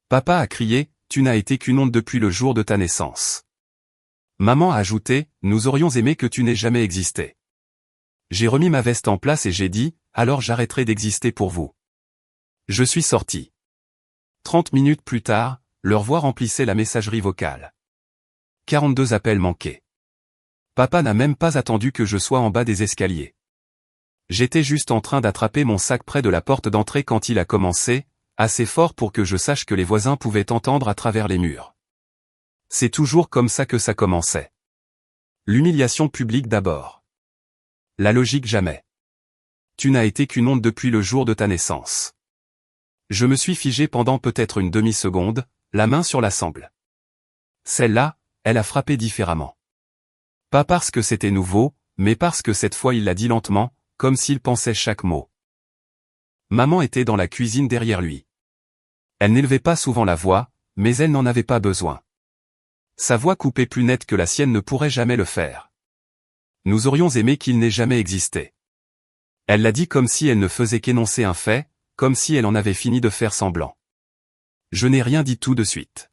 Papa a crié, tu n'as été qu'une onde depuis le jour de ta naissance. Maman a ajouté, nous aurions aimé que tu n'aies jamais existé. J'ai remis ma veste en place et j'ai dit, alors j'arrêterai d'exister pour vous. Je suis sorti. 30 minutes plus tard, leur voix remplissait la messagerie vocale. 42 appels manqués. Papa n'a même pas attendu que je sois en bas des escaliers. J'étais juste en train d'attraper mon sac près de la porte d'entrée quand il a commencé, assez fort pour que je sache que les voisins pouvaient entendre à travers les murs. C'est toujours comme ça que ça commençait. L'humiliation publique d'abord. La logique jamais. Tu n'as été qu'une onde depuis le jour de ta naissance. Je me suis figé pendant peut-être une demi-seconde, la main sur la sangle. Celle-là, elle a frappé différemment. Pas parce que c'était nouveau, mais parce que cette fois il l'a dit lentement, comme s'il pensait chaque mot. Maman était dans la cuisine derrière lui. Elle n'élevait pas souvent la voix, mais elle n'en avait pas besoin. Sa voix coupée plus nette que la sienne ne pourrait jamais le faire. Nous aurions aimé qu'il n'ait jamais existé. Elle l'a dit comme si elle ne faisait qu'énoncer un fait, comme si elle en avait fini de faire semblant. Je n'ai rien dit tout de suite.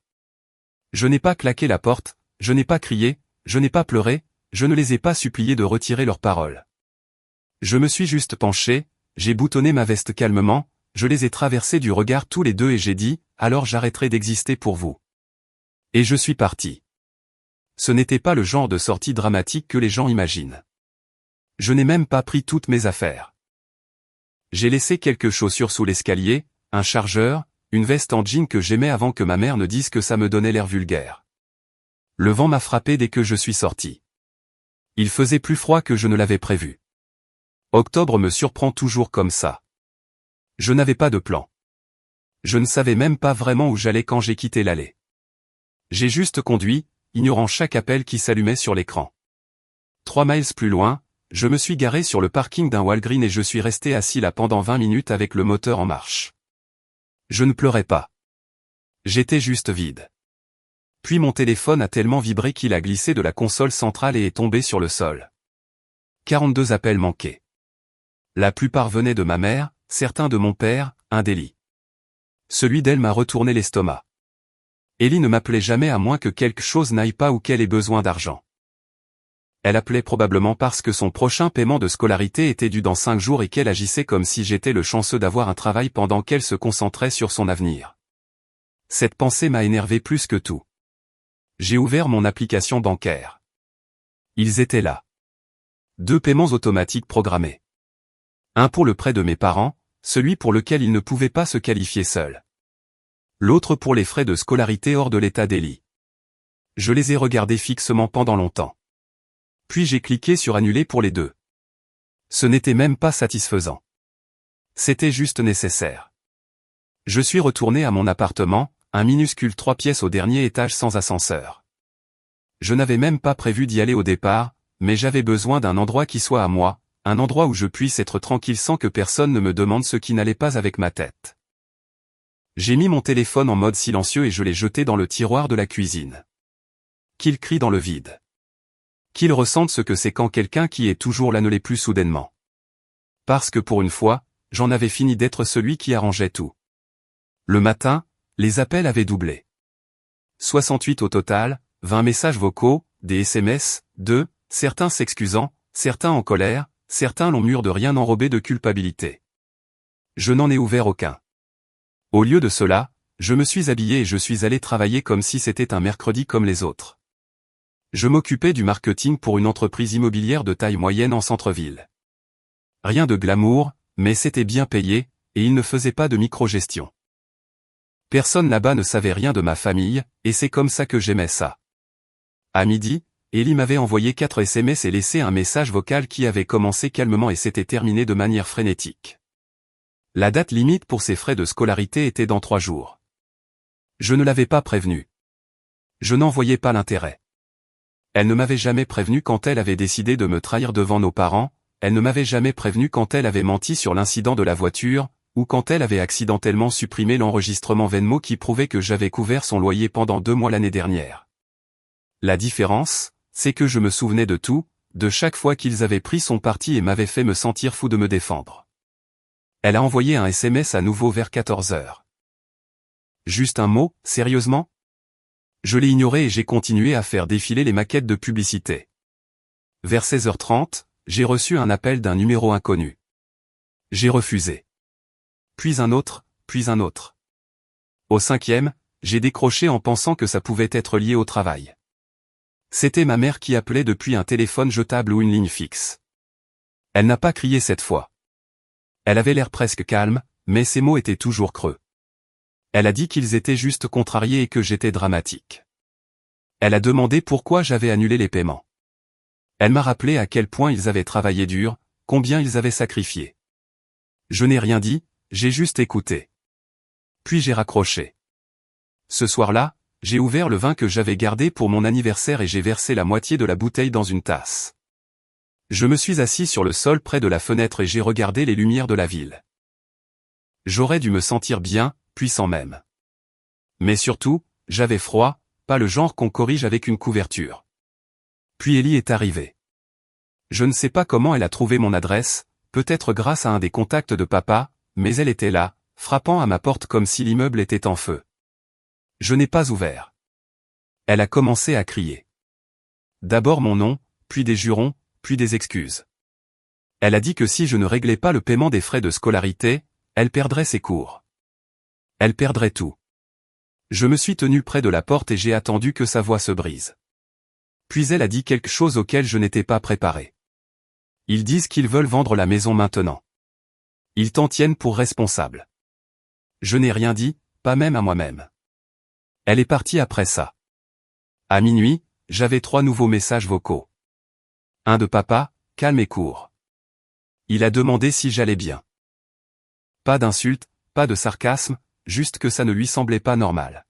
Je n'ai pas claqué la porte, je n'ai pas crié, je n'ai pas pleuré, je ne les ai pas suppliés de retirer leurs paroles. Je me suis juste penché, j'ai boutonné ma veste calmement, je les ai traversés du regard tous les deux et j'ai dit, alors j'arrêterai d'exister pour vous. Et je suis parti. Ce n'était pas le genre de sortie dramatique que les gens imaginent. Je n'ai même pas pris toutes mes affaires. J'ai laissé quelques chaussures sous l'escalier, un chargeur, une veste en jean que j'aimais avant que ma mère ne dise que ça me donnait l'air vulgaire. Le vent m'a frappé dès que je suis sorti. Il faisait plus froid que je ne l'avais prévu. Octobre me surprend toujours comme ça. Je n'avais pas de plan. Je ne savais même pas vraiment où j'allais quand j'ai quitté l'allée. J'ai juste conduit, ignorant chaque appel qui s'allumait sur l'écran. 3 miles plus loin, je me suis garé sur le parking d'un Walgreens et je suis resté assis là pendant 20 minutes avec le moteur en marche. Je ne pleurais pas. J'étais juste vide. Puis mon téléphone a tellement vibré qu'il a glissé de la console centrale et est tombé sur le sol. 42 appels manqués. La plupart venaient de ma mère, certains de mon père, un d'Ellie. Celui d'elle m'a retourné l'estomac. Ellie ne m'appelait jamais à moins que quelque chose n'aille pas ou qu'elle ait besoin d'argent. Elle appelait probablement parce que son prochain paiement de scolarité était dû dans 5 jours et qu'elle agissait comme si j'étais le chanceux d'avoir un travail pendant qu'elle se concentrait sur son avenir. Cette pensée m'a énervé plus que tout. J'ai ouvert mon application bancaire. Ils étaient là. 2 paiements automatiques programmés. Un pour le prêt de mes parents, celui pour lequel ils ne pouvaient pas se qualifier seuls. L'autre pour les frais de scolarité hors de l'état d'Ellie. Je les ai regardés fixement pendant longtemps. Puis j'ai cliqué sur annuler pour les 2. Ce n'était même pas satisfaisant. C'était juste nécessaire. Je suis retourné à mon appartement, un minuscule 3 pièces au dernier étage sans ascenseur. Je n'avais même pas prévu d'y aller au départ, mais j'avais besoin d'un endroit qui soit à moi, un endroit où je puisse être tranquille sans que personne ne me demande ce qui n'allait pas avec ma tête. J'ai mis mon téléphone en mode silencieux et je l'ai jeté dans le tiroir de la cuisine. Qu'il crie dans le vide. Qu'il ressente ce que c'est quand quelqu'un qui est toujours là ne l'est plus soudainement. Parce que pour une fois, j'en avais fini d'être celui qui arrangeait tout. Le matin, les appels avaient doublé. 68 au total, 20 messages vocaux, des SMS, 2, certains s'excusant, certains en colère, certains longs murs de rien enrobés de culpabilité. Je n'en ai ouvert aucun. Au lieu de cela, je me suis habillé et je suis allé travailler comme si c'était un mercredi comme les autres. Je m'occupais du marketing pour une entreprise immobilière de taille moyenne en centre-ville. Rien de glamour, mais c'était bien payé, et il ne faisait pas de micro-gestion. Personne là-bas ne savait rien de ma famille, et c'est comme ça que j'aimais ça. À midi, Ellie m'avait envoyé 4 SMS et laissé un message vocal qui avait commencé calmement et s'était terminé de manière frénétique. La date limite pour ses frais de scolarité était dans 3 jours. Je ne l'avais pas prévenue. Je n'en voyais pas l'intérêt. Elle ne m'avait jamais prévenu quand elle avait décidé de me trahir devant nos parents, elle ne m'avait jamais prévenu quand elle avait menti sur l'incident de la voiture, ou quand elle avait accidentellement supprimé l'enregistrement Venmo qui prouvait que j'avais couvert son loyer pendant 2 mois l'année dernière. La différence, c'est que je me souvenais de tout, de chaque fois qu'ils avaient pris son parti et m'avaient fait me sentir fou de me défendre. Elle a envoyé un SMS à nouveau vers 14 heures. Juste un mot, sérieusement? Je l'ai ignoré et j'ai continué à faire défiler les maquettes de publicité. Vers 16h30, j'ai reçu un appel d'un numéro inconnu. J'ai refusé. Puis un autre, puis un autre. Au 5e, j'ai décroché en pensant que ça pouvait être lié au travail. C'était ma mère qui appelait depuis un téléphone jetable ou une ligne fixe. Elle n'a pas crié cette fois. Elle avait l'air presque calme, mais ses mots étaient toujours creux. Elle a dit qu'ils étaient juste contrariés et que j'étais dramatique. Elle a demandé pourquoi j'avais annulé les paiements. Elle m'a rappelé à quel point ils avaient travaillé dur, combien ils avaient sacrifié. Je n'ai rien dit, j'ai juste écouté. Puis j'ai raccroché. Ce soir-là, j'ai ouvert le vin que j'avais gardé pour mon anniversaire et j'ai versé la moitié de la bouteille dans une tasse. Je me suis assis sur le sol près de la fenêtre et j'ai regardé les lumières de la ville. J'aurais dû me sentir bien, puissant même. Mais surtout, j'avais froid, pas le genre qu'on corrige avec une couverture. Puis Ellie est arrivée. Je ne sais pas comment elle a trouvé mon adresse, peut-être grâce à un des contacts de papa, mais elle était là, frappant à ma porte comme si l'immeuble était en feu. Je n'ai pas ouvert. Elle a commencé à crier. D'abord mon nom, puis des jurons, puis des excuses. Elle a dit que si je ne réglais pas le paiement des frais de scolarité, elle perdrait ses cours. Elle perdrait tout. Je me suis tenu près de la porte et j'ai attendu que sa voix se brise. Puis elle a dit quelque chose auquel je n'étais pas préparé. Ils disent qu'ils veulent vendre la maison maintenant. Ils t'en tiennent pour responsable. Je n'ai rien dit, pas même à moi-même. Elle est partie après ça. À minuit, j'avais 3 nouveaux messages vocaux. Un de papa, calme et court. Il a demandé si j'allais bien. Pas d'insultes, pas de sarcasme, juste que ça ne lui semblait pas normal.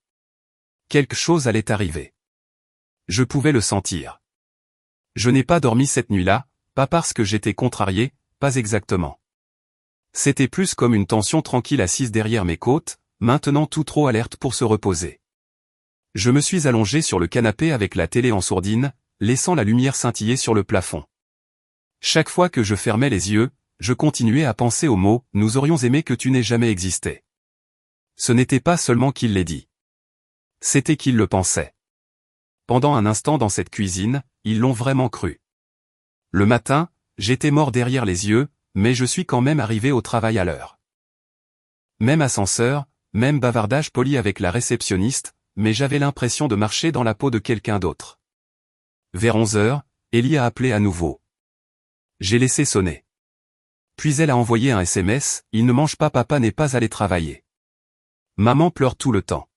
Quelque chose allait arriver. Je pouvais le sentir. Je n'ai pas dormi cette nuit-là, pas parce que j'étais contrarié, pas exactement. C'était plus comme une tension tranquille assise derrière mes côtes, maintenant tout trop alerte pour se reposer. Je me suis allongé sur le canapé avec la télé en sourdine, laissant la lumière scintiller sur le plafond. Chaque fois que je fermais les yeux, je continuais à penser au mot « Nous aurions aimé que tu n'aies jamais existé ». Ce n'était pas seulement qu'il l'ait dit. C'était qu'il le pensait. Pendant un instant dans cette cuisine, ils l'ont vraiment cru. Le matin, j'étais mort derrière les yeux, mais je suis quand même arrivé au travail à l'heure. Même ascenseur, même bavardage poli avec la réceptionniste, mais j'avais l'impression de marcher dans la peau de quelqu'un d'autre. Vers 11h, Ellie a appelé à nouveau. J'ai laissé sonner. Puis elle a envoyé un SMS, « Il ne mange pas, papa n'est pas allé travailler. Maman pleure tout le temps.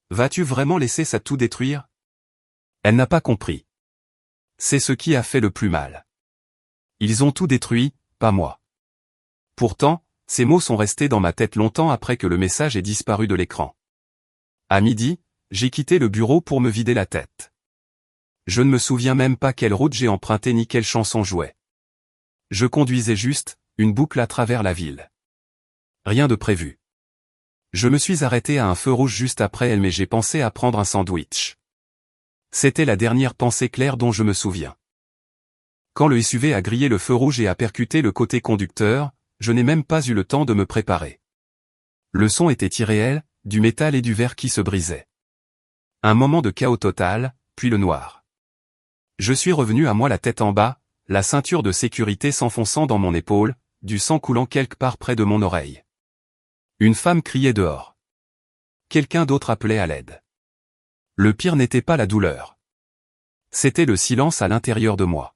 Vas-tu vraiment laisser ça tout détruire ?» Elle n'a pas compris. C'est ce qui a fait le plus mal. Ils ont tout détruit, pas moi. Pourtant, ces mots sont restés dans ma tête longtemps après que le message ait disparu de l'écran. À midi, j'ai quitté le bureau pour me vider la tête. Je ne me souviens même pas quelle route j'ai emprunté ni quelle chanson jouait. Je conduisais juste, une boucle à travers la ville. Rien de prévu. Je me suis arrêté à un feu rouge juste après elle mais j'ai pensé à prendre un sandwich. C'était la dernière pensée claire dont je me souviens. Quand le SUV a grillé le feu rouge et a percuté le côté conducteur, je n'ai même pas eu le temps de me préparer. Le son était irréel, du métal et du verre qui se brisaient. Un moment de chaos total, puis le noir. Je suis revenu à moi la tête en bas, la ceinture de sécurité s'enfonçant dans mon épaule, du sang coulant quelque part près de mon oreille. Une femme criait dehors. Quelqu'un d'autre appelait à l'aide. Le pire n'était pas la douleur. C'était le silence à l'intérieur de moi.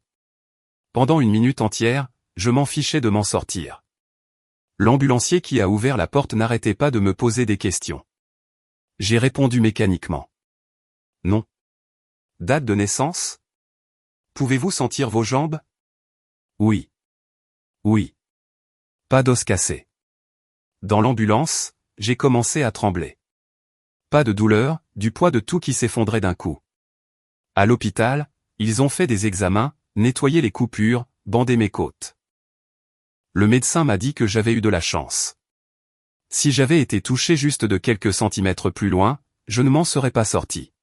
Pendant une minute entière, je m'en fichais de m'en sortir. L'ambulancier qui a ouvert la porte n'arrêtait pas de me poser des questions. J'ai répondu mécaniquement. Non. Date de naissance? Pouvez-vous sentir vos jambes? Oui. Oui. Pas d'os cassé. Dans l'ambulance, j'ai commencé à trembler. Pas de douleur, du poids de tout qui s'effondrait d'un coup. À l'hôpital, ils ont fait des examens, nettoyé les coupures, bandé mes côtes. Le médecin m'a dit que j'avais eu de la chance. Si j'avais été touché juste de quelques centimètres plus loin, je ne m'en serais pas sorti.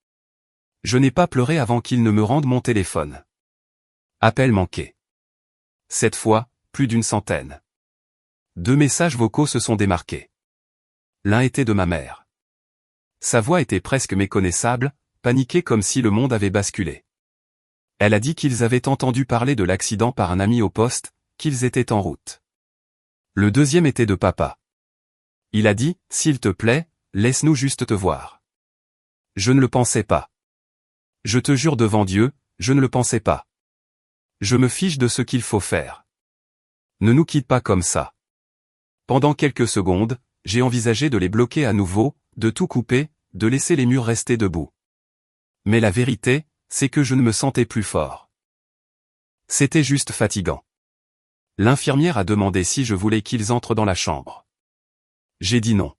Je n'ai pas pleuré avant qu'ils ne me rendent mon téléphone. Appel manqué. Cette fois, plus d'une centaine. 2 messages vocaux se sont démarqués. L'un était de ma mère. Sa voix était presque méconnaissable, paniquée comme si le monde avait basculé. Elle a dit qu'ils avaient entendu parler de l'accident par un ami au poste, qu'ils étaient en route. Le deuxième était de papa. Il a dit, s'il te plaît, laisse-nous juste te voir. Je ne le pensais pas. Je te jure devant Dieu, je ne le pensais pas. Je me fiche de ce qu'il faut faire. Ne nous quitte pas comme ça. Pendant quelques secondes, j'ai envisagé de les bloquer à nouveau, de tout couper, de laisser les murs rester debout. Mais la vérité, c'est que je ne me sentais plus fort. C'était juste fatigant. L'infirmière a demandé si je voulais qu'ils entrent dans la chambre. J'ai dit non.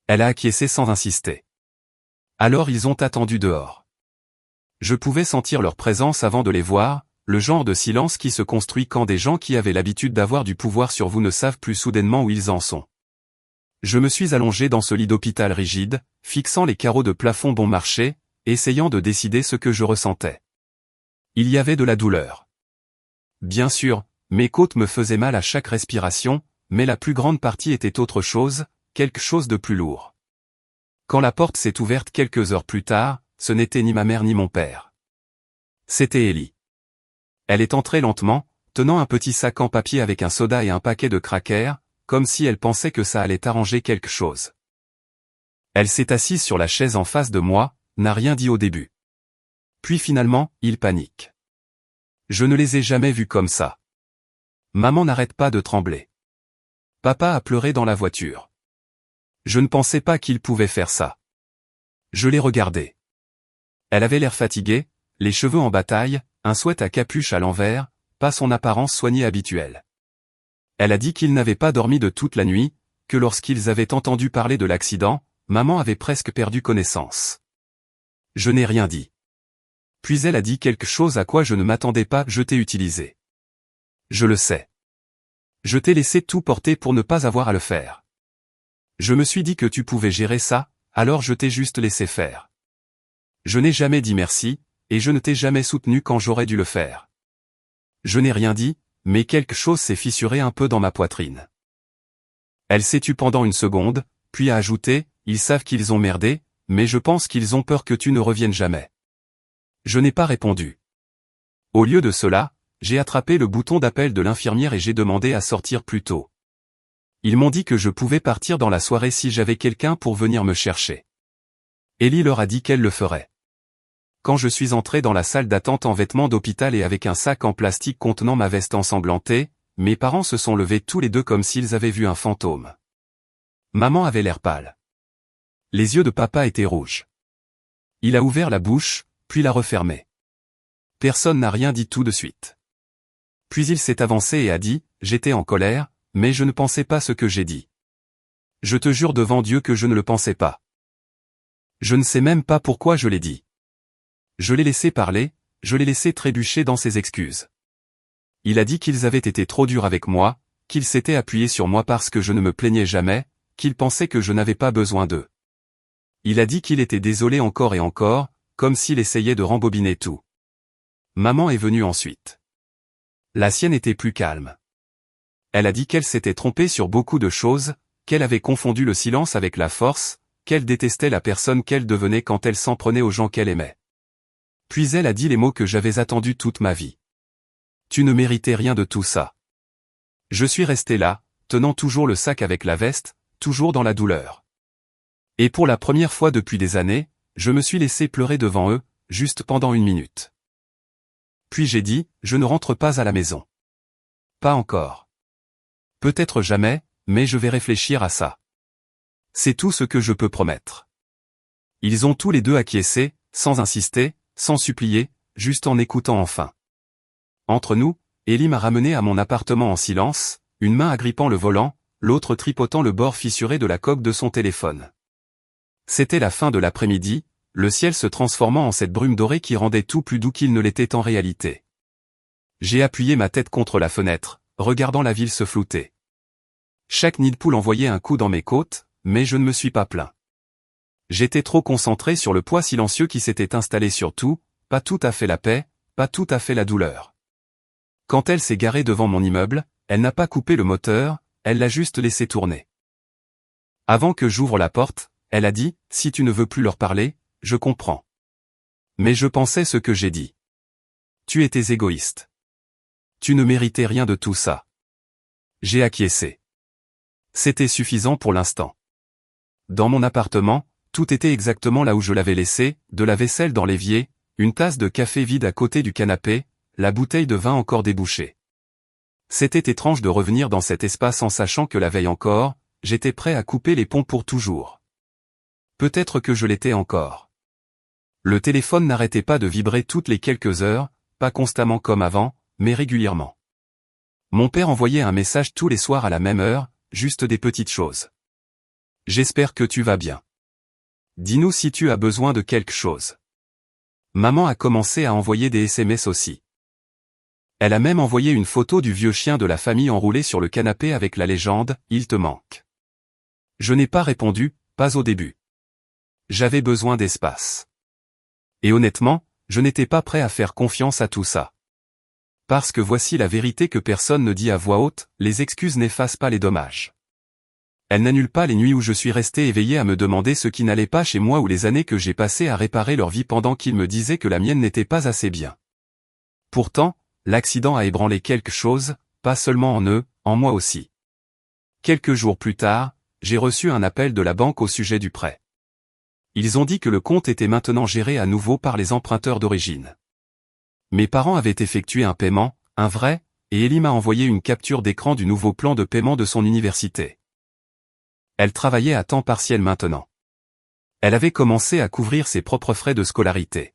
Elle a acquiescé sans insister. Alors ils ont attendu dehors. Je pouvais sentir leur présence avant de les voir, le genre de silence qui se construit quand des gens qui avaient l'habitude d'avoir du pouvoir sur vous ne savent plus soudainement où ils en sont. Je me suis allongé dans ce lit d'hôpital rigide, fixant les carreaux de plafond bon marché, essayant de décider ce que je ressentais. Il y avait de la douleur. Bien sûr, mes côtes me faisaient mal à chaque respiration, mais la plus grande partie était autre chose, quelque chose de plus lourd. Quand la porte s'est ouverte quelques heures plus tard, ce n'était ni ma mère ni mon père. C'était Ellie. Elle est entrée lentement, tenant un petit sac en papier avec un soda et un paquet de crackers, comme si elle pensait que ça allait arranger quelque chose. Elle s'est assise sur la chaise en face de moi, n'a rien dit au début. Puis finalement, il panique. Je ne les ai jamais vus comme ça. Maman n'arrête pas de trembler. Papa a pleuré dans la voiture. Je ne pensais pas qu'il pouvait faire ça. Je l'ai regardée. Elle avait l'air fatiguée, les cheveux en bataille, un sweat à capuche à l'envers, pas son apparence soignée habituelle. Elle a dit qu'ils n'avaient pas dormi de toute la nuit, que lorsqu'ils avaient entendu parler de l'accident, maman avait presque perdu connaissance. Je n'ai rien dit. Puis elle a dit quelque chose à quoi je ne m'attendais pas, je t'ai utilisé. Je le sais. Je t'ai laissé tout porter pour ne pas avoir à le faire. Je me suis dit que tu pouvais gérer ça, alors je t'ai juste laissé faire. Je n'ai jamais dit merci, et je ne t'ai jamais soutenu quand j'aurais dû le faire. Je n'ai rien dit, mais quelque chose s'est fissuré un peu dans ma poitrine. Elle s'est tue pendant une seconde, puis a ajouté, ils savent qu'ils ont merdé, mais je pense qu'ils ont peur que tu ne reviennes jamais. Je n'ai pas répondu. Au lieu de cela, j'ai attrapé le bouton d'appel de l'infirmière et j'ai demandé à sortir plus tôt. Ils m'ont dit que je pouvais partir dans la soirée si j'avais quelqu'un pour venir me chercher. Ellie leur a dit qu'elle le ferait. Quand je suis entré dans la salle d'attente en vêtements d'hôpital et avec un sac en plastique contenant ma veste ensanglantée, mes parents se sont levés tous les deux comme s'ils avaient vu un fantôme. Maman avait l'air pâle. Les yeux de papa étaient rouges. Il a ouvert la bouche, puis l'a refermée. Personne n'a rien dit tout de suite. Puis il s'est avancé et a dit, j'étais en colère, mais je ne pensais pas ce que j'ai dit. Je te jure devant Dieu que je ne le pensais pas. Je ne sais même pas pourquoi je l'ai dit. Je l'ai laissé parler, je l'ai laissé trébucher dans ses excuses. Il a dit qu'ils avaient été trop durs avec moi, qu'ils s'étaient appuyés sur moi parce que je ne me plaignais jamais, qu'il pensait que je n'avais pas besoin d'eux. Il a dit qu'il était désolé encore et encore, comme s'il essayait de rembobiner tout. Maman est venue ensuite. La sienne était plus calme. Elle a dit qu'elle s'était trompée sur beaucoup de choses, qu'elle avait confondu le silence avec la force, qu'elle détestait la personne qu'elle devenait quand elle s'en prenait aux gens qu'elle aimait. Puis elle a dit les mots que j'avais attendus toute ma vie. Tu ne méritais rien de tout ça. Je suis resté là, tenant toujours le sac avec la veste, toujours dans la douleur. Et pour la première fois depuis des années, je me suis laissé pleurer devant eux, juste pendant 1 minute. Puis j'ai dit, je ne rentre pas à la maison. Pas encore. Peut-être jamais, mais je vais réfléchir à ça. C'est tout ce que je peux promettre. Ils ont tous les deux acquiescé, sans insister, sans supplier, juste en écoutant enfin. Entre nous, Ellie m'a ramené à mon appartement en silence, une main agrippant le volant, l'autre tripotant le bord fissuré de la coque de son téléphone. C'était la fin de l'après-midi, le ciel se transformant en cette brume dorée qui rendait tout plus doux qu'il ne l'était en réalité. J'ai appuyé ma tête contre la fenêtre, regardant la ville se flouter. Chaque nid de poule envoyait un coup dans mes côtes, mais je ne me suis pas plaint. J'étais trop concentré sur le poids silencieux qui s'était installé sur tout, pas tout à fait la paix, pas tout à fait la douleur. Quand elle s'est garée devant mon immeuble, elle n'a pas coupé le moteur, elle l'a juste laissé tourner. Avant que j'ouvre la porte, elle a dit, si tu ne veux plus leur parler, je comprends. Mais je pensais ce que j'ai dit. Tu étais égoïste. Tu ne méritais rien de tout ça. J'ai acquiescé. C'était suffisant pour l'instant. Dans mon appartement, tout était exactement là où je l'avais laissé, de la vaisselle dans l'évier, une tasse de café vide à côté du canapé, la bouteille de vin encore débouchée. C'était étrange de revenir dans cet espace en sachant que la veille encore, j'étais prêt à couper les ponts pour toujours. Peut-être que je l'étais encore. Le téléphone n'arrêtait pas de vibrer toutes les quelques heures, pas constamment comme avant, mais régulièrement. Mon père envoyait un message tous les soirs à la même heure, juste des petites choses. J'espère que tu vas bien. Dis-nous si tu as besoin de quelque chose. Maman a commencé à envoyer des SMS aussi. Elle a même envoyé une photo du vieux chien de la famille enroulé sur le canapé avec la légende « Il te manque ». Je n'ai pas répondu, pas au début. J'avais besoin d'espace. Et honnêtement, je n'étais pas prêt à faire confiance à tout ça. Parce que voici la vérité que personne ne dit à voix haute, les excuses n'effacent pas les dommages. Elles n'annulent pas les nuits où je suis resté éveillé à me demander ce qui n'allait pas chez moi ou les années que j'ai passées à réparer leur vie pendant qu'ils me disaient que la mienne n'était pas assez bien. Pourtant, l'accident a ébranlé quelque chose, pas seulement en eux, en moi aussi. Quelques jours plus tard, j'ai reçu un appel de la banque au sujet du prêt. Ils ont dit que le compte était maintenant géré à nouveau par les emprunteurs d'origine. Mes parents avaient effectué un paiement, un vrai, et Ellie m'a envoyé une capture d'écran du nouveau plan de paiement de son université. Elle travaillait à temps partiel maintenant. Elle avait commencé à couvrir ses propres frais de scolarité.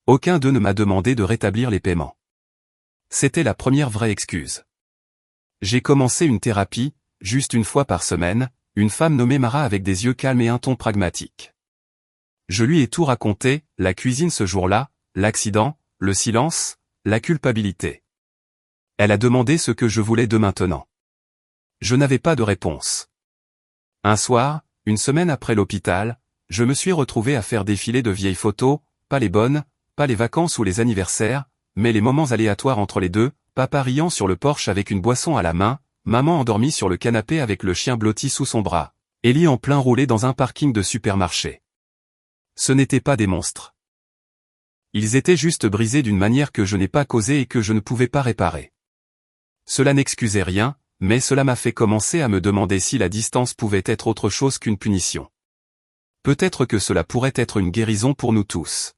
Aucun d'eux ne m'a demandé de rétablir les paiements. C'était la première vraie excuse. J'ai commencé une thérapie, juste une fois par semaine, une femme nommée Mara avec des yeux calmes et un ton pragmatique. Je lui ai tout raconté, la cuisine ce jour-là, l'accident, le silence, la culpabilité. Elle a demandé ce que je voulais de maintenant. Je n'avais pas de réponse. Un soir, une semaine après l'hôpital, je me suis retrouvé à faire défiler de vieilles photos, pas les bonnes, pas les vacances ou les anniversaires, mais les moments aléatoires entre les deux, papa riant sur le porche avec une boisson à la main, maman endormie sur le canapé avec le chien blotti sous son bras, Ellie en plein roulé dans un parking de supermarché. Ce n'étaient pas des monstres. Ils étaient juste brisés d'une manière que je n'ai pas causée et que je ne pouvais pas réparer. Cela n'excusait rien, mais cela m'a fait commencer à me demander si la distance pouvait être autre chose qu'une punition. Peut-être que cela pourrait être une guérison pour nous tous.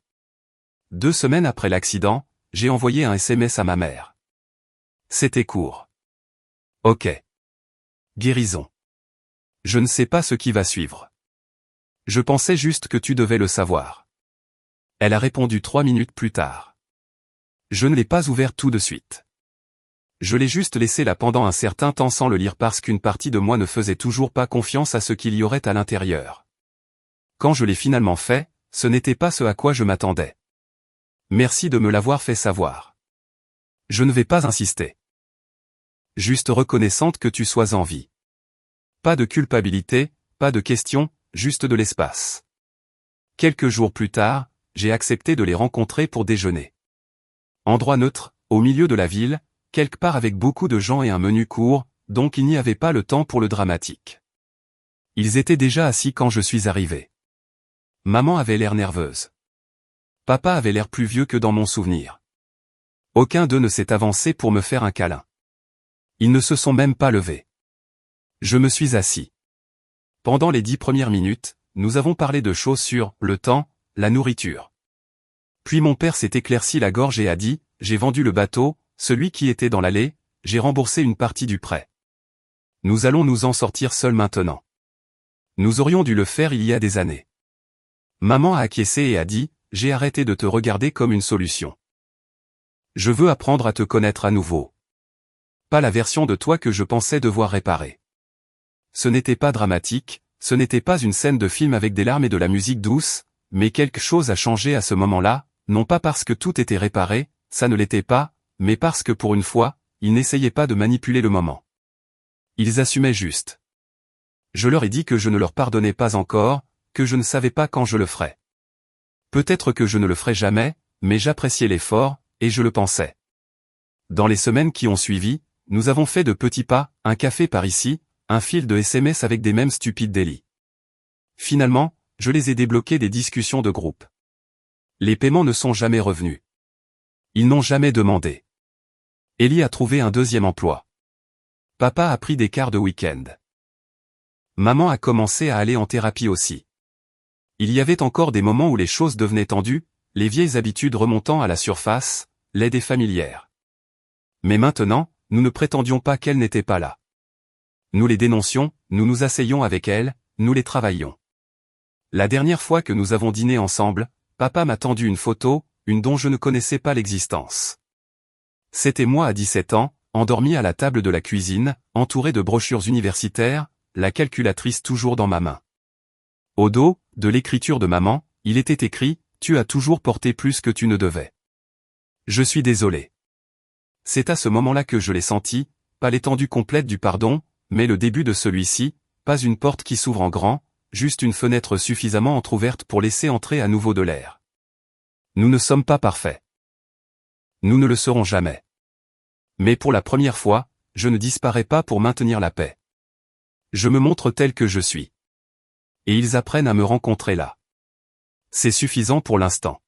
2 semaines après l'accident, j'ai envoyé un SMS à ma mère. C'était court. Ok. Guérison. Je ne sais pas ce qui va suivre. Je pensais juste que tu devais le savoir. Elle a répondu 3 minutes plus tard. Je ne l'ai pas ouvert tout de suite. Je l'ai juste laissé là pendant un certain temps sans le lire parce qu'une partie de moi ne faisait toujours pas confiance à ce qu'il y aurait à l'intérieur. Quand je l'ai finalement fait, ce n'était pas ce à quoi je m'attendais. Merci de me l'avoir fait savoir. Je ne vais pas insister. Juste reconnaissante que tu sois en vie. Pas de culpabilité, pas de questions, juste de l'espace. Quelques jours plus tard, j'ai accepté de les rencontrer pour déjeuner. Endroit neutre, au milieu de la ville, quelque part avec beaucoup de gens et un menu court, donc il n'y avait pas le temps pour le dramatique. Ils étaient déjà assis quand je suis arrivé. Maman avait l'air nerveuse. Papa avait l'air plus vieux que dans mon souvenir. Aucun d'eux ne s'est avancé pour me faire un câlin. Ils ne se sont même pas levés. Je me suis assis. Pendant les 10 premières minutes, nous avons parlé de choses sur le temps, la nourriture. Puis mon père s'est éclairci la gorge et a dit, j'ai vendu le bateau, celui qui était dans l'allée, j'ai remboursé une partie du prêt. Nous allons nous en sortir seuls maintenant. Nous aurions dû le faire il y a des années. Maman a acquiescé et a dit, j'ai arrêté de te regarder comme une solution. Je veux apprendre à te connaître à nouveau. Pas la version de toi que je pensais devoir réparer. Ce n'était pas dramatique, ce n'était pas une scène de film avec des larmes et de la musique douce, mais quelque chose a changé à ce moment-là, non pas parce que tout était réparé, ça ne l'était pas, mais parce que pour une fois, ils n'essayaient pas de manipuler le moment. Ils assumaient juste. Je leur ai dit que je ne leur pardonnais pas encore, que je ne savais pas quand je le ferais. Peut-être que je ne le ferais jamais, mais j'appréciais l'effort, et je le pensais. Dans les semaines qui ont suivi, nous avons fait de petits pas, un café par ici, un fil de SMS avec des mèmes stupides d'Ellie. Finalement, je les ai débloqués des discussions de groupe. Les paiements ne sont jamais revenus. Ils n'ont jamais demandé. Ellie a trouvé un deuxième emploi. Papa a pris des quarts de week-end. Maman a commencé à aller en thérapie aussi. Il y avait encore des moments où les choses devenaient tendues, les vieilles habitudes remontant à la surface, laides et familières. Mais maintenant, nous ne prétendions pas qu'elles n'étaient pas là. Nous les dénoncions, nous nous asseyions avec elles, nous les travaillions. La dernière fois que nous avons dîné ensemble, papa m'a tendu une photo, une dont je ne connaissais pas l'existence. C'était moi à 17 ans, endormi à la table de la cuisine, entouré de brochures universitaires, la calculatrice toujours dans ma main. Au dos, de l'écriture de maman, il était écrit « Tu as toujours porté plus que tu ne devais. Je suis désolé. » C'est à ce moment-là que je l'ai senti, pas l'étendue complète du pardon, mais le début de celui-ci, pas une porte qui s'ouvre en grand, juste une fenêtre suffisamment entr'ouverte pour laisser entrer à nouveau de l'air. Nous ne sommes pas parfaits. Nous ne le serons jamais. Mais pour la première fois, je ne disparais pas pour maintenir la paix. Je me montre tel que je suis. Et ils apprennent à me rencontrer là. C'est suffisant pour l'instant.